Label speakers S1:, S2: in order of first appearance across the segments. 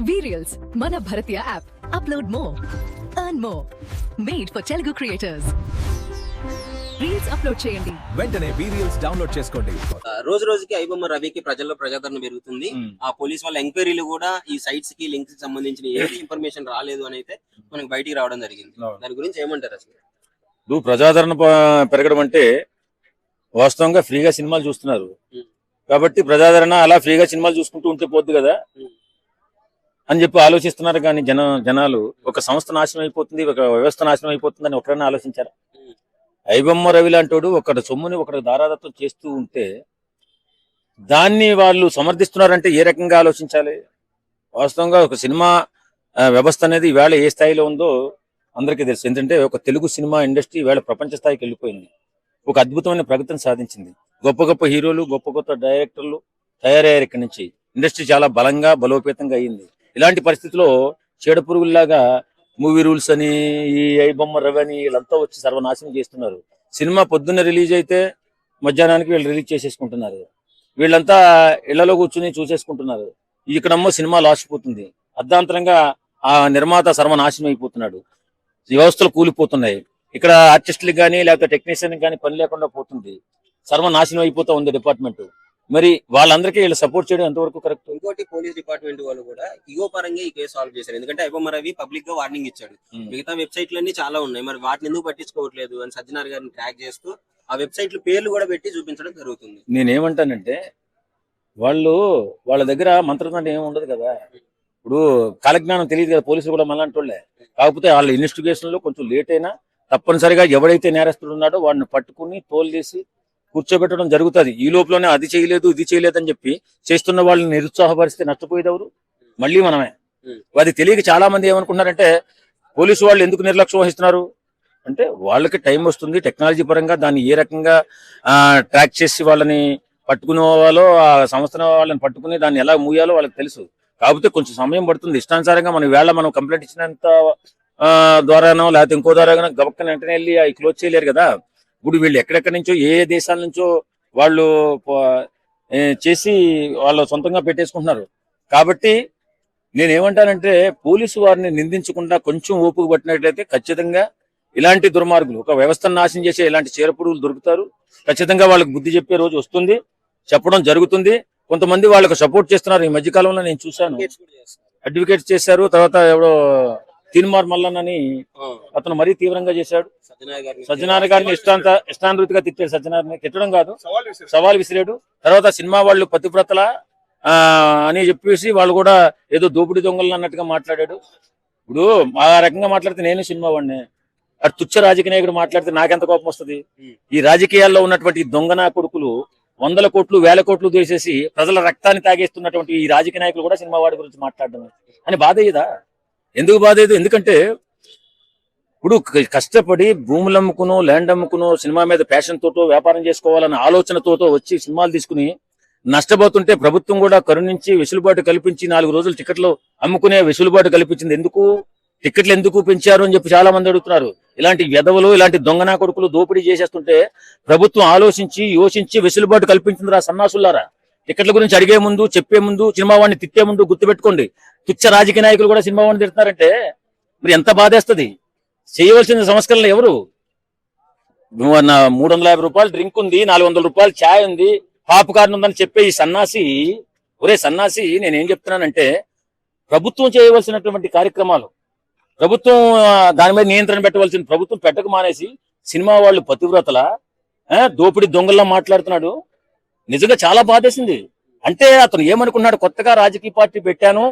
S1: Reels, Mana Bharatiya app. Upload more, earn more. Made for Telugu creators. Reels upload cheyandi.
S2: వెంటనే Reels download చేసుకోండి.
S3: రోజు రోజుకి ఐబొమ్మ రవికి ప్రజల్లో ప్రజాదరణ పెరుగుతుంది. ఆ పోలీస్ వాళ్ళ ఎంక్వైరీలు కూడా ఈ సైట్స్ కి లింక్స్ కి సంబంధించిన ఏ ఇన్ఫర్మేషన్ రాలేదు అని అయితే మనకి బయటికి రావడం జరిగింది. దాని గురించి ఏమంటారు అసలు?
S4: ఇప్పుడు ప్రజాదరణ పెరగడం అంటే వాస్తవంగా ఫ్రీగా సినిమాలు చూస్తున్నారు కాబట్టి ప్రజాదరణ అలా ఫ్రీగా సినిమాలు చూసుకుంటూ ఉంటే పోద్ది కదా అని చెప్పి ఆలోచిస్తున్నారు. కానీ జనాలు ఒక సంస్థ నాశనం అయిపోతుంది, ఒక వ్యవస్థ నాశనం అయిపోతుంది అని ఒకరైనా ఆలోచించారు? ఐబొమ్మ రవి లాంటోడు ఒకటి సొమ్ముని ఒకటి దారాదత్తం చేస్తూ ఉంటే దాన్ని వాళ్ళు సమర్థిస్తున్నారంటే ఏ రకంగా ఆలోచించాలి? వాస్తవంగా ఒక సినిమా వ్యవస్థ అనేది ఈవేళ ఏ స్థాయిలో ఉందో అందరికీ తెలుసు. ఎందుకంటే ఒక తెలుగు సినిమా ఇండస్ట్రీ ఈవేళ ప్రపంచ స్థాయికి వెళ్ళిపోయింది, ఒక అద్భుతమైన ప్రగతిని సాధించింది. గొప్ప గొప్ప హీరోలు, గొప్ప గొప్ప డైరెక్టర్లు తయారయ్యారు. ఇక్కడి నుంచి ఇండస్ట్రీ చాలా బలంగా బలోపేతంగా అయ్యింది. ఇలాంటి పరిస్థితిలో చీడపురుగుల్లాగా మూవీ రూల్స్ అని ఈ ఐబొమ్మ రవి అని వీళ్ళంతా వచ్చి సర్వనాశనం చేస్తున్నారు. సినిమా పొద్దున్న రిలీజ్ అయితే మధ్యాహ్నానికి వీళ్ళు రిలీజ్ చేసేసుకుంటున్నారు. వీళ్ళంతా ఇళ్లలో కూర్చుని చూసేసుకుంటున్నారు. ఇక్కడమ్మో సినిమా లాసిపోతుంది. అర్ధాంతరంగా ఆ నిర్మాత సర్వనాశనం అయిపోతున్నాడు. వ్యవస్థలు కూలిపోతున్నాయి. ఇక్కడ ఆర్టిస్టులకు కానీ లేకపోతే టెక్నీషియన్ కానీ పని లేకుండా పోతుంది. సర్వనాశనం అయిపోతా ఉంది డిపార్ట్మెంట్. మరి వాళ్ళందరికీ వీళ్ళు సపోర్ట్ చేయడం ఎంతవరకు కరెక్ట్?
S3: ఇంకోటి పోలీస్ డిపార్ట్మెంట్ వాళ్ళు కూడా ఇగో పరంగా ఈ కేసు సాల్వ్ చేశారు. ఎందుకంటే ఐబొమ్మ రవి పబ్లిక్ గా వార్నింగ్ ఇచ్చాడు. మిగతా వెబ్సైట్లన్నీ చాలా ఉన్నాయి, మరి వాటిని ఎందుకు పట్టించుకోవట్లేదు అని సజ్జనార్ గారిని ట్రాక్ చేస్తూ ఆ వెబ్సైట్లు పేర్లు కూడా పెట్టి చూపించడం జరుగుతుంది.
S4: నేనేమంటానంటే వాళ్ళ దగ్గర మంత్రదండ ఏమి ఉండదు కదా. ఇప్పుడు కాలజ్ఞానం తెలియదు కదా పోలీసులు కూడా మళ్ళీ అంటోళ్లే. కాకపోతే వాళ్ళ ఇన్వెస్టిగేషన్ లో కొంచెం లేట్ అయినా తప్పనిసరిగా ఎవడైతే నేరస్తుడు ఉన్నాడో వాడిని పట్టుకుని తోలు చేసి కూర్చోబెట్టడం జరుగుతుంది. ఈ లోపలనే అది చేయలేదు ఇది చేయలేదు అని చెప్పి చేస్తున్న వాళ్ళని నిరుత్సాహపరిస్తే నష్టపోయేది ఎవరు? మళ్ళీ మనమే. అది తెలియక చాలా మంది ఏమనుకుంటున్నారంటే పోలీసు వాళ్ళు ఎందుకు నిర్లక్ష్యం వహిస్తున్నారు అంటే వాళ్ళకి టైం వస్తుంది, టెక్నాలజీ పరంగా దాన్ని ఏ రకంగా ట్రాక్ చేసి వాళ్ళని పట్టుకునేవాలో ఆ సంస్థ వాళ్ళని పట్టుకుని దాన్ని ఎలా మూయాలో వాళ్ళకి తెలుసు. కాకపోతే కొంచెం సమయం పడుతుంది. ఇష్టానుసారంగా మనం కంప్లైంట్ ఇచ్చినంత ద్వారానో లేకపోతే ఇంకో ద్వారా గబక్కన వెంటనే వెళ్ళి అవి క్లోజ్ చేయలేరు కదా. ఇప్పుడు వీళ్ళు ఎక్కడెక్కడి నుంచో ఏ దేశాల నుంచో వాళ్ళు చేసి వాళ్ళు సొంతంగా పెట్టేసుకుంటున్నారు. కాబట్టి నేనేమంటానంటే పోలీసు వారిని నిందించకుండా కొంచెం ఓపిక పట్టినట్లయితే ఖచ్చితంగా ఇలాంటి దుర్మార్గులు ఒక వ్యవస్థను నాశనం చేసే ఇలాంటి చీరపురుగులు దొరుకుతారు. ఖచ్చితంగా వాళ్ళకి బుద్ధి చెప్పే రోజు వస్తుంది, చెప్పడం జరుగుతుంది. కొంతమంది వాళ్ళకు సపోర్ట్ చేస్తున్నారు. ఈ మధ్యకాలంలో నేను చూశాను, అడ్వకేట్స్ చేశారు. తర్వాత ఎవడో తీన్మార్ మల్లన్నని అతను మరీ తీవ్రంగా చేశాడు. సజ్జనార్ గారిని ఇష్టానురీతిగా తిట్టాడు. సజ్జనార్ని తిట్టడం కాదు, సవాల్ విసిరాడు. తర్వాత సినిమా వాళ్ళు పతివ్రతల అని చెప్పేసి వాళ్ళు కూడా ఏదో దోపిడీ దొంగలు అన్నట్టుగా మాట్లాడాడు. ఇప్పుడు ఆ రకంగా మాట్లాడితే నేను సినిమా వాడిని, అటు తుచ్చ రాజకీయ నాయకుడు మాట్లాడితే నాకెంత కోపం వస్తుంది? ఈ రాజకీయాల్లో ఉన్నటువంటి దొంగనా కొడుకులు 100 కోట్లు 1000 కోట్లు చేసేసి ప్రజల రక్తాన్ని తాగేస్తున్నటువంటి ఈ రాజకీయ నాయకులు కూడా సినిమా వాడి గురించి మాట్లాడడం అని బాధేయదా? ఎందుకు బాధేదు? ఎందుకంటే ఇప్పుడు కష్టపడి భూములు అమ్ముకునో ల్యాండ్ అమ్ముకునో సినిమా మీద ప్యాషన్ తోటో వ్యాపారం చేసుకోవాలన్న ఆలోచనతోటో వచ్చి సినిమాలు తీసుకుని నష్టపోతుంటే ప్రభుత్వం కూడా కరుణించి వెసులుబాటు కల్పించి 4 రోజులు టికెట్లు అమ్ముకునే వెసులుబాటు కల్పించింది. ఎందుకు టికెట్లు ఎందుకు పెంచారు అని చెప్పి చాలా మంది అడుగుతున్నారు. ఇలాంటి వెధవలు ఇలాంటి దొంగనా కొడుకులు దోపిడీ చేసేస్తుంటే ప్రభుత్వం ఆలోచించి యోచించి వెసులుబాటు కల్పించింది. సన్నాసులారా, టికెట్ల గురించి అడిగే ముందు చెప్పే ముందు సినిమా వాడిని తిట్టే ముందు గుర్తుపెట్టుకోండి. తుచ్చ రాజకీయ నాయకులు కూడా సినిమా వాడిని తిడుతున్నారంటే మరి ఎంత బాధేస్తుంది? చేయవలసిన సంస్కరణలు ఎవరు? 350 రూపాయలు డ్రింక్ ఉంది, 400 రూపాయలు ఛాయ్ ఉంది, పాప్కార్న్ ఉందని చెప్పే ఈ సన్నాసి, ఒరే సన్నాసి, నేనేం చెప్తున్నానంటే ప్రభుత్వం చేయవలసినటువంటి కార్యక్రమాలు ప్రభుత్వం దాని మీద నియంత్రణ పెట్టవలసిన ప్రభుత్వం పెట్టక మానేసి సినిమా వాళ్ళు పతివ్రతల దోపిడీ దొంగల్లా మాట్లాడుతున్నాడు. నిజంగా చాలా బాధేసింది. అంటే అతను ఏమనుకున్నాడు, కొత్తగా రాజకీయ పార్టీ పెట్టాను,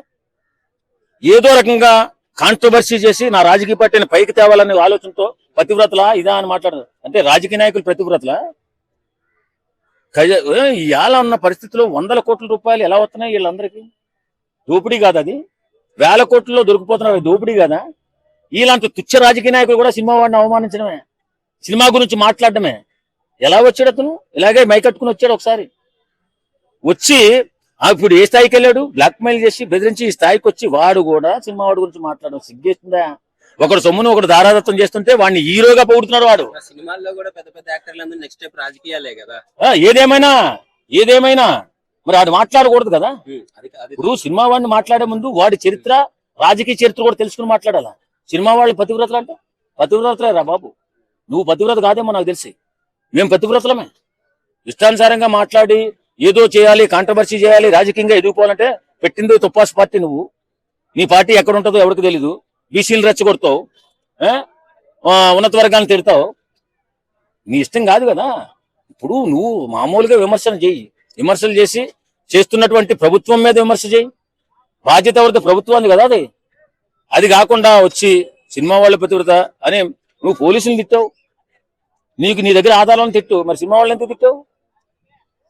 S4: ఏదో రకంగా కాంట్రవర్సీ చేసి నా రాజకీయ పార్టీని పైకి తేవాలనే ఆలోచనతో పతివ్రతలా ఇదా అని మాట్లాడదు. అంటే రాజకీయ నాయకులు పతివ్రతలా? ఇవాళ ఉన్న పరిస్థితిలో 100 కోట్ల రూపాయలు ఎలా వస్తున్నాయి వీళ్ళందరికీ? దోపిడీ కాదు అది? 1000 కోట్లలో దొరికిపోతున్నారు, దోపిడీ కదా? ఇలాంటి తుచ్చ రాజకీయ నాయకులు కూడా సినిమా వాడిని అవమానించడమే, సినిమా గురించి మాట్లాడటమే. ఎలా వచ్చాడు అతను? ఇలాగే మైకట్టుకుని వచ్చాడు. ఒకసారి వచ్చి ఇప్పుడు ఏ స్థాయికి వెళ్ళాడు? బ్లాక్మెయిల్ చేసి బెదిరించి ఈ స్థాయికి వచ్చి వాడు కూడా సినిమా వాడి గురించి మాట్లాడడం సిగ్గేస్తుందా? ఒకడు సొమ్మును ఒకడు దారాదత్తం చేస్తుంటే వాడిని హీరోగా పొగుడుతున్నాడు. వాడు
S3: సినిమాల్లో కూడా పెద్ద పెద్ద యాక్టర్లు అందరూ నెక్స్ట్ స్టెప్ రాజకీయాలే కదా.
S4: ఏదేమైనా మరి వాడు మాట్లాడకూడదు కదా.
S3: అది
S4: ఇప్పుడు సినిమా వాడిని మాట్లాడే ముందు వాడి చరిత్ర, రాజకీయ చరిత్ర కూడా తెలుసుకుని మాట్లాడాలా. సినిమా వాళ్ళు పతివ్రతలు అంటే పతివ్రతలే రా బాబు. నువ్వు పతివ్రత కాదేమో నాకు తెలిసి. మేము పతివ్రతలమే. ఇష్టానుసారంగా మాట్లాడి ఏదో చేయాలి, కాంట్రవర్సీ చేయాలి, రాజకీయంగా ఎదిగిపోవాలంటే పెట్టింది తుప్పాస్ పార్టీ. నువ్వు నీ పార్టీ ఎక్కడ ఉంటుందో ఎవరికి తెలీదు. బీసీలు రెచ్చగొడతావు, ఉన్నత వర్గాన్ని తిడతావు. నీ ఇష్టం కాదు కదా. ఇప్పుడు నువ్వు మామూలుగా విమర్శలు చేసి చేస్తున్నటువంటి ప్రభుత్వం మీద విమర్శ చేయి. బాధ్యత ఎవరితో? ప్రభుత్వాన్ని కదా అది. అది కాకుండా వచ్చి సినిమా వాళ్ళ పతివ్రత అని నువ్వు పోలీసులు తిట్టావు. నీ దగ్గర ఆధారాలను తిట్టు, మరి సినిమా వాళ్ళని ఎందుకు తిట్టావు?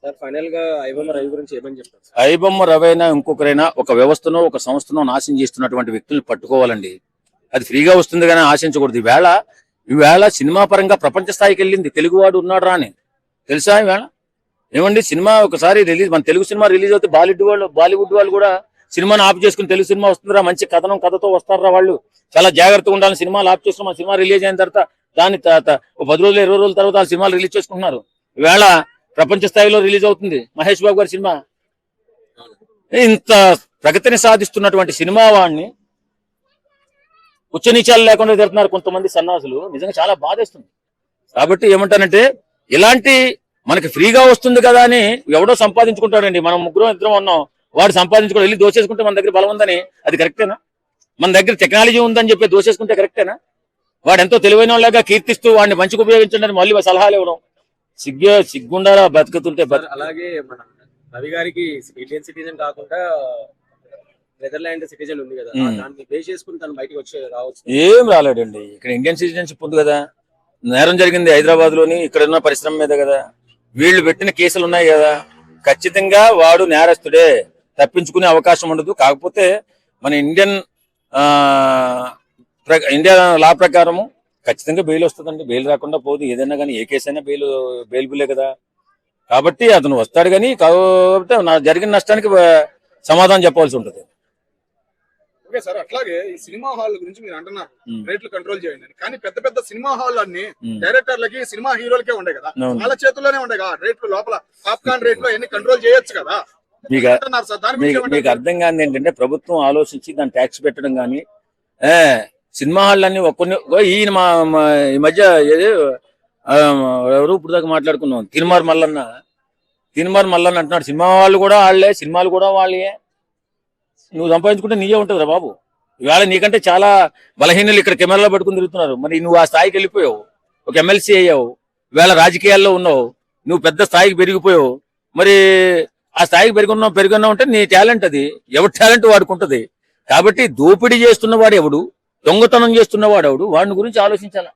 S3: సార్ ఫైనల్ గా ఐబొమ్మ రవి గురించి ఏమని చెప్తారు?
S4: ఐబొమ్మ రవైనా ఇంకొకరైనా ఒక వ్యవస్థనో ఒక సంస్థనో నాశనం చేస్తున్నటువంటి వ్యక్తులను పట్టుకోవాలండి. అది ఫ్రీగా వస్తుంది కానీ ఆశించకూడదు. ఈవేళ సినిమా పరంగా ప్రపంచ స్థాయికి వెళ్ళింది. తెలుగువాడు ఉన్నాడు రా అని తెలుసా ఈవేళ? ఏమండి సినిమా ఒకసారి మన తెలుగు సినిమా రిలీజ్ అవుతే బాలీవుడ్ వాళ్ళు కూడా సినిమాని ఆఫ్ చేసుకుని తెలుగు సినిమా వస్తుందిరా, మంచి కథతో వస్తారా వాళ్ళు, చాలా జాగ్రత్తగా ఉండాలని సినిమాలు ఆఫ్ చేసుకుని మన సినిమా రిలీజ్ అయిన తర్వాత దాని 10 రోజులు 20 రోజుల తర్వాత సినిమాలు రిలీజ్ చేసుకుంటున్నారు. ఈవేళ ప్రపంచ స్థాయిలో రిలీజ్ అవుతుంది మహేష్ బాబు గారి సినిమా. ఇంత ప్రగతిని సాధిస్తున్నటువంటి సినిమా వాడిని ఉచ్చనీచాలు లేకుండా తిడుతున్నారు కొంతమంది సన్నాసులు. నిజంగా చాలా బాధేస్తుంది. కాబట్టి ఏమంటానంటే ఇలాంటి మనకి ఫ్రీగా వస్తుంది కదా అని ఎవడో సంపాదించుకుంటాడండి. మనం ఇద్దరం ఉన్నాం, వాడు సంపాదించుకోవడం వెళ్ళి దోచేసుకుంటే మన దగ్గర బలం ఉందని అది కరెక్టేనా? మన దగ్గర టెక్నాలజీ ఉందని చెప్పి దోచేసుకుంటే కరెక్టేనా? వాడు ఎంతో తెలివైన వాళ్ళగా కీర్తిస్తూ వాడిని మంచిగా ఉపయోగించండి మళ్ళీ సలహాలు ఇవ్వడం సిగ్గుండారా బతుకుతుంటే.
S3: అలాగే మన రవి గారికి ఇండియన్ సిటిజన్ కాకుండా నెదర్లాండ్ సిటిజన్ ఉంది కదా, దాన్ని బేస్ చేసుకుని తను బయటకు రావచ్చు.
S4: ఏం రాలేడండి. ఇక్కడ ఇండియన్ సిటిజన్షిప్ ఉంది కదా. నేరం జరిగింది హైదరాబాద్ లోని, ఇక్కడ ఉన్న పరిశ్రమ మీద కదా. వీళ్ళు పెట్టిన కేసులు ఉన్నాయి కదా. ఖచ్చితంగా వాడు నేరస్తుడే, తప్పించుకునే అవకాశం ఉండదు. కాకపోతే మన ఇండియా లా ప్రకారము ఖచ్చితంగా బెయిల్ వస్తుందండి. బెయిల్ రాకుండా పోదు. ఏదైనా కానీ ఏ కేసు అయినా బెయిల్బులే కదా. కాబట్టి అతను వస్తాడు. కానీ కాబట్టి జరిగిన నష్టానికి సమాధానం చెప్పాల్సి ఉంటుంది.
S5: ఓకే సార్, అట్లాగే ఈ సినిమా హాల్ గురించి మీరు అంటున్నారు రేట్లు కంట్రోల్ చేయండి అని. కానీ పెద్ద పెద్ద సినిమా హాల్ అన్ని డైరెక్టర్లకి, సినిమా హీరోలకే ఉండే కదా, వాళ్ళ చేతుల్లోనే ఉండే కదా రేట్లు. లోపల పాప్కార్న్ రేట్లు అన్ని కంట్రోల్ చేయొచ్చు కదా.
S4: మీకు అర్థం కాదు ఏంటంటే ప్రభుత్వం ఆలోచించి దాన్ని ట్యాక్స్ పెట్టడం కానీ సినిమా హాల్ అన్ని కొన్ని ఈయన ఈ మధ్య ఎవరు ఇప్పుడు దాకా మాట్లాడుకున్నాం తిరుమార్ మల్లన్న అంటున్నాడు. సినిమా వాళ్ళు కూడా వాళ్ళే, సినిమాలు కూడా వాళ్ళే. నువ్వు సంపాదించుకుంటే నీయే ఉంటుందిరా బాబు. ఇవాళ నీకంటే చాలా బలహీనలు ఇక్కడ కెమెరాలో పెట్టుకుని తిరుగుతున్నారు. మరి నువ్వు ఆ స్థాయికి వెళ్ళిపోయావు, ఒక ఎమ్మెల్సీ అయ్యావు, ఇవాళ రాజకీయాల్లో ఉన్నావు, నువ్వు పెద్ద స్థాయికి పెరిగిపోయావు. మరి ఆ స్థాయికి పెరుగున్నావు అంటే నీ టాలెంట్ అది. ఎవరి టాలెంట్ వాడుకుంటది. కాబట్టి దోపిడీ చేస్తున్నవాడు ఎవడు, దొంగతనం చేస్తున్నవాడు ఎవడు, వాడిని గురించి ఆలోచించాలా.